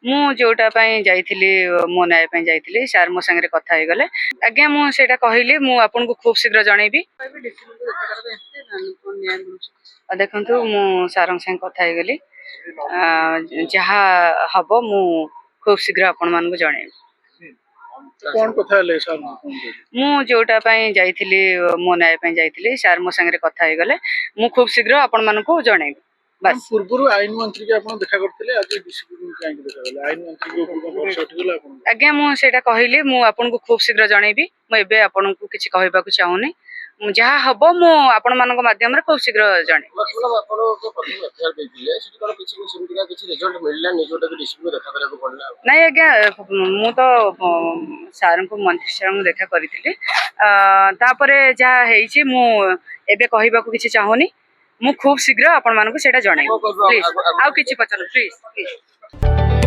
ମୁଁ ଯୋଉଟା ପାଇଁ ଯାଇଥିଲି ମୋ ନ୍ୟାୟ ପାଇଁ ଯାଇଥିଲି ସାର୍ ମୋ ସାଙ୍ଗରେ କଥା ହେଇଗଲେ ଆଜ୍ଞା ମୁଁ ସେଇଟା କହିଲି ମୁଁ ଆପଣଙ୍କୁ ଖୁବ୍ ଶୀଘ୍ର ଜଣେଇବି। ଦେଖନ୍ତୁ ମୁଁ ସାର୍ଙ୍କ ସାଙ୍ଗେ କଥା ହେଇଗଲି ଯାହା ହବ ମୁଁ ଖୁବ୍ ଶୀଘ୍ର ଆପଣମାନଙ୍କୁ ଜଣେଇବି। କଣ କଥା ହେଲେ ସାର୍? ମୁଁ ଯୋଉଟା ପାଇଁ ଯାଇଥିଲି ମୋ ନ୍ୟାୟ ପାଇଁ ଯାଇଥିଲି ସାର୍ ମୋ ସାଙ୍ଗରେ କଥା ହେଇଗଲେ ମୁଁ ଖୁବ୍ ଶୀଘ୍ର ଆପଣମାନଙ୍କୁ ଜଣେଇବି। ପୂର୍ବରୁ ଆଇନ ମନ୍ତ୍ରୀ ଆପଣ ଦେଖା କରିଥିଲେ ଆଜି ଡିସିପି କାହିଁକି ଦେଖା କଲେ? ଆଇନ ମନ୍ତ୍ରୀ ଆଜ୍ଞା ମୁଁ ସେଇଟା କହିଲି ମୁଁ ଆପଣଙ୍କୁ ଖୁବ୍ ଶୀଘ୍ର ଜଣେଇବି। ମୁଁ ଏବେ ଆପଣଙ୍କୁ କିଛି କହିବାକୁ ଚାହୁଁନି। ଯାହା ହବ ମୁଁ ଆପଣମାନଙ୍କ ମାଧ୍ୟମରେ ଖୁବ୍ ଶୀଘ୍ର ଜଣେଇବି। ନାଇଁ ଆଜ୍ଞା ମୁଁ ତ ସାର୍ଙ୍କୁ ମନ୍ତ୍ରୀ ସାର୍ଙ୍କୁ ଦେଖା କରିଥିଲି ତାପରେ ଯାହା ହେଇଛି ମୁଁ ଏବେ କହିବାକୁ କିଛି ଚାହୁଁନି। ମୁଁ ଖୁବ୍ ଶୀଘ୍ର ଆପଣମାନଙ୍କୁ ସେଇଟା ଜଣେଇବି। ପ୍ଲିଜ୍ ଆଉ କିଛି ପଚାରନ୍ତୁ ପ୍ଲିଜ୍।